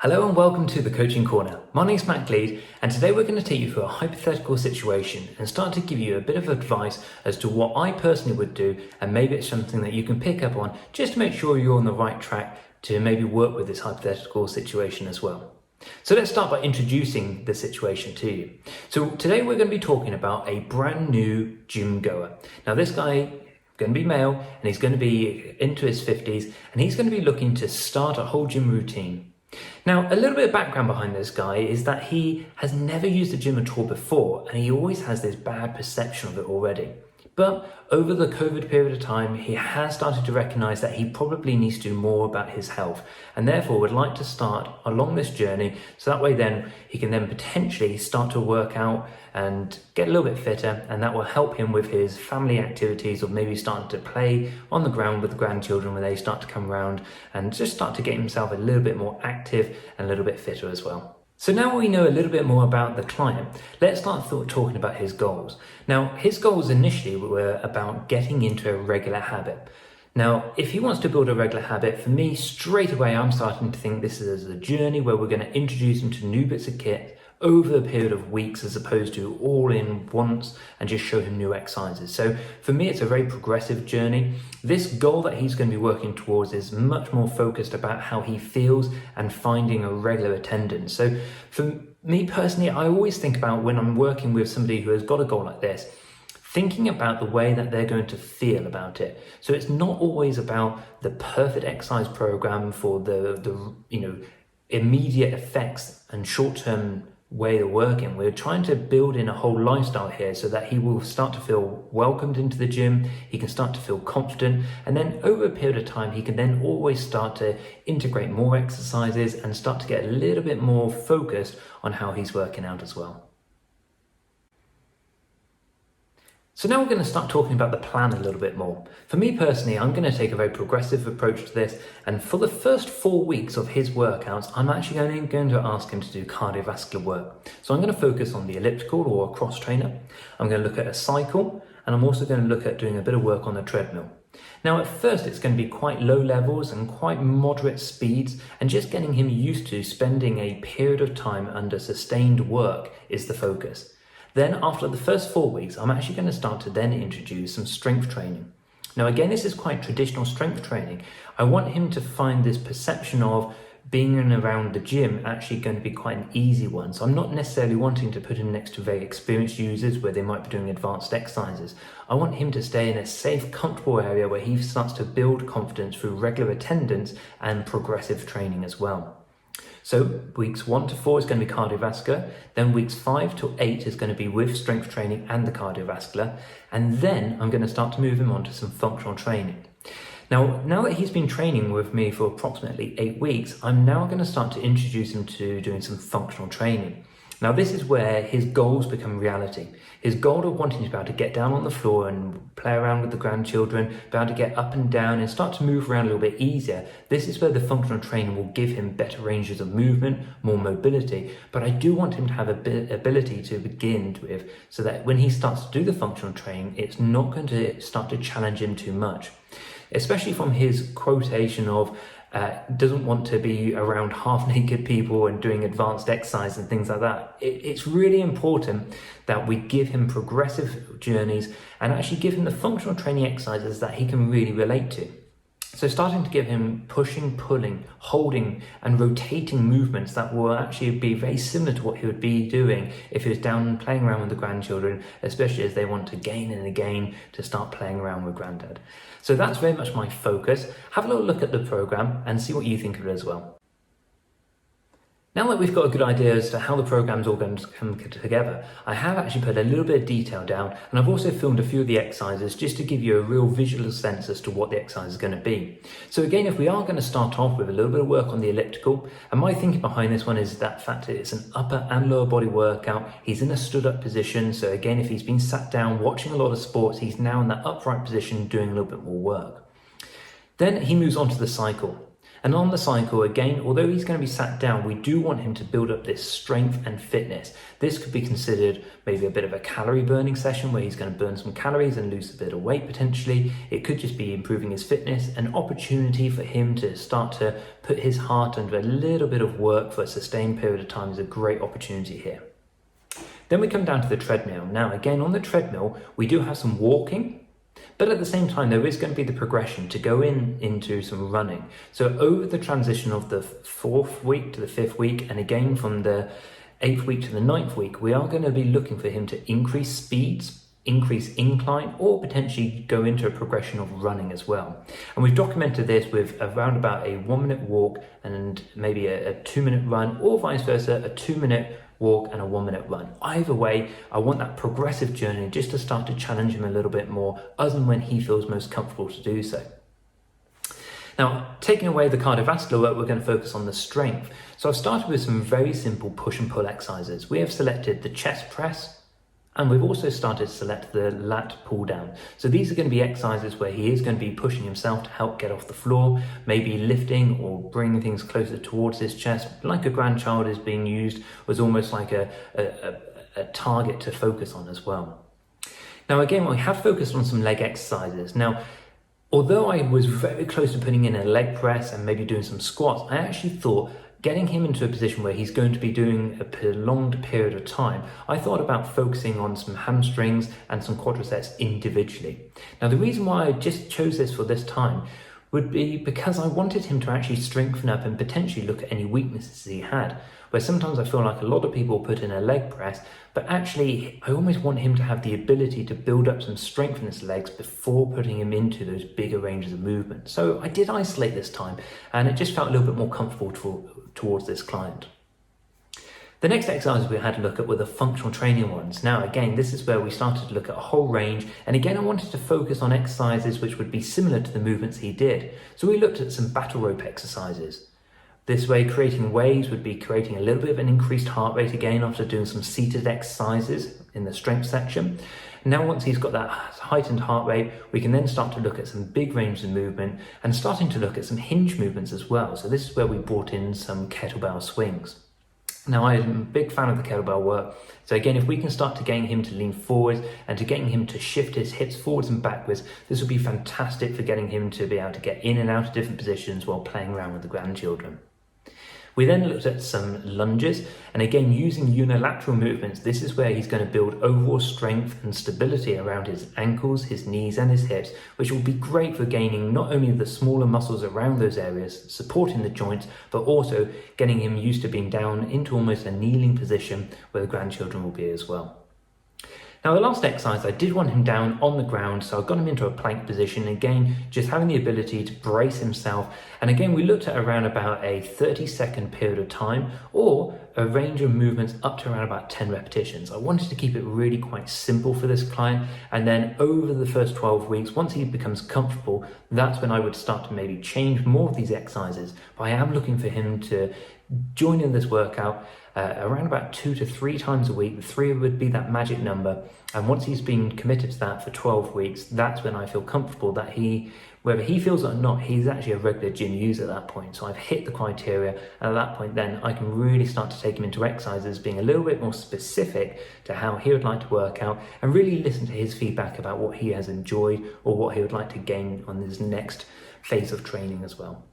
Hello and welcome to the Coaching Corner. My name's Matt Gleed, and today we're going to take you through a hypothetical situation and start to give you a bit of advice as to what I personally would do, and maybe it's something that you can pick up on just to make sure you're on the right track to maybe work with this hypothetical situation as well. So let's start by introducing the situation to you. So today we're going to be talking about a brand new gym goer. Now this guy going to be male and he's going to be into his 50s and he's going to be looking to start a whole gym routine. Now, a little bit of background behind this guy is that he has never used a gym at all before, and he always has this bad perception of it already. But over the COVID period of time, he has started to recognize that he probably needs to do more about his health, and therefore would like to start along this journey, so that way then he can then potentially start to work out and get a little bit fitter, and that will help him with his family activities, or maybe starting to play on the ground with the grandchildren when they start to come around, and just start to get himself a little bit more active and a little bit fitter as well. So now we know a little bit more about the client, let's start talking about his goals. Now, his goals initially were about getting into a regular habit. Now, if he wants to build a regular habit, for me, straight away, I'm starting to think this is a journey where we're going to introduce him to new bits of kit over a period of weeks, as opposed to all in once and just show him new exercises. So for me, it's a very progressive journey. This goal that he's going to be working towards is much more focused about how he feels and finding a regular attendance. So for me personally, I always think about when I'm working with somebody who has got a goal like this, thinking about the way that they're going to feel about it. So it's not always about the perfect exercise program for the immediate effects and short-term way of working. We're trying to build in a whole lifestyle here so that he will start to feel welcomed into the gym, he can start to feel confident, and then over a period of time he can then always start to integrate more exercises and start to get a little bit more focused on how he's working out as well. So now we're going to start talking about the plan a little bit more. For me personally, I'm going to take a very progressive approach to this, and for the first 4 weeks of his workouts, I'm actually going to ask him to do cardiovascular work. So I'm going to focus on the elliptical or a cross trainer. I'm going to look at a cycle, and I'm also going to look at doing a bit of work on the treadmill. Now at first it's going to be quite low levels and quite moderate speeds, and just getting him used to spending a period of time under sustained work is the focus. Then after the first 4 weeks, I'm actually going to start to then introduce some strength training. Now again, this is quite traditional strength training. I want him to find this perception of being in and around the gym actually going to be quite an easy one. So I'm not necessarily wanting to put him next to very experienced users where they might be doing advanced exercises. I want him to stay in a safe, comfortable area where he starts to build confidence through regular attendance and progressive training as well. So weeks 1 to 4 is going to be cardiovascular, then weeks 5 to 8 is going to be with strength training and the cardiovascular, and then I'm going to start to move him on to some functional training. Now that he's been training with me for approximately 8 weeks, I'm now going to start to introduce him to doing some functional training. Now this is where his goals become reality. His goal of wanting to be able to get down on the floor and play around with the grandchildren, be able to get up and down and start to move around a little bit easier. This is where the functional training will give him better ranges of movement, more mobility, but I do want him to have a bit ability to begin with, so that when he starts to do the functional training, it's not going to start to challenge him too much. Especially from his quotation of doesn't want to be around half-naked people and doing advanced exercise and things like that. It's really important that we give him progressive journeys and actually give him the functional training exercises that he can really relate to. So starting to give him pushing, pulling, holding and rotating movements that will actually be very similar to what he would be doing if he was down playing around with the grandchildren, especially as they want to gain and again to start playing around with granddad. So that's very much my focus. Have a little look at the program and see what you think of it as well. Now that we've got a good idea as to how the program's all going to come together, I have actually put a little bit of detail down, and I've also filmed a few of the exercises just to give you a real visual sense as to what the exercise is going to be. So again, if we are going to start off with a little bit of work on the elliptical, and my thinking behind this one is that fact that it's an upper and lower body workout. He's in a stood up position, so again, if he's been sat down watching a lot of sports, he's now in that upright position doing a little bit more work. Then he moves on to the cycle. And on the cycle, again, although he's going to be sat down, we do want him to build up this strength and fitness. This could be considered maybe a bit of a calorie burning session where he's going to burn some calories and lose a bit of weight potentially. It could just be improving his fitness, an opportunity for him to start to put his heart under a little bit of work for a sustained period of time is a great opportunity here. Then we come down to the treadmill. Now, again, on the treadmill, we do have some walking, but at the same time, there is going to be the progression to go into some running. So over the transition of the 4th week to the 5th week, and again from the 8th week to the 9th week, we are going to be looking for him to increase speeds, increase incline, or potentially go into a progression of running as well. And we've documented this with around about a 1-minute walk and maybe a 2-minute run, or vice versa, a 2-minute walk and a 1-minute run. Either way, I want that progressive journey just to start to challenge him a little bit more as and when he feels most comfortable to do so. Now, taking away the cardiovascular work, we're going to focus on the strength. So I've started with some very simple push and pull exercises. We have selected the chest press, and we've also started to select the lat pull down. So these are going to be exercises where he is going to be pushing himself to help get off the floor, maybe lifting or bringing things closer towards his chest, like a grandchild is being used as almost like a target to focus on as well. Now again, we have focused on some leg exercises. Now, although I was very close to putting in a leg press and maybe doing some squats, I actually thought getting him into a position where he's going to be doing a prolonged period of time, I thought about focusing on some hamstrings and some quadriceps individually. Now, the reason why I just chose this for this time would be because I wanted him to actually strengthen up and potentially look at any weaknesses he had, where sometimes I feel like a lot of people put in a leg press, but actually I almost want him to have the ability to build up some strength in his legs before putting him into those bigger ranges of movement. So I did isolate this time, and it just felt a little bit more comfortable towards this client. The next exercises we had to look at were the functional training ones. Now again, this is where we started to look at a whole range, and again I wanted to focus on exercises which would be similar to the movements he did. So we looked at some battle rope exercises. This way, creating waves would be creating a little bit of an increased heart rate again after doing some seated exercises in the strength section. Now once he's got that heightened heart rate, we can then start to look at some big ranges of movement and starting to look at some hinge movements as well. So this is where we brought in some kettlebell swings. Now I'm a big fan of the kettlebell work. So again, if we can start to getting him to lean forward and to getting him to shift his hips forwards and backwards, this will be fantastic for getting him to be able to get in and out of different positions while playing around with the grandchildren. We then looked at some lunges, and again using unilateral movements, this is where he's going to build overall strength and stability around his ankles, his knees and his hips, which will be great for gaining not only the smaller muscles around those areas, supporting the joints, but also getting him used to being down into almost a kneeling position where the grandchildren will be as well. Now the last exercise, I did want him down on the ground, so I got him into a plank position, again just having the ability to brace himself, and again we looked at around about a 30-second period of time or a range of movements up to around about 10 repetitions. I wanted to keep it really quite simple for this client, and then over the first 12 weeks, once he becomes comfortable, that's when I would start to maybe change more of these exercises. But I am looking for him to join in this workout around about 2 to 3 times a week. The 3 would be that magic number, and once he's been committed to that for 12 weeks, that's when I feel comfortable that whether he feels it or not, he's actually a regular gym user at that point. So I've hit the criteria, and at that point then I can really start to take him into exercises being a little bit more specific to how he would like to work out, and really listen to his feedback about what he has enjoyed or what he would like to gain on his next phase of training as well.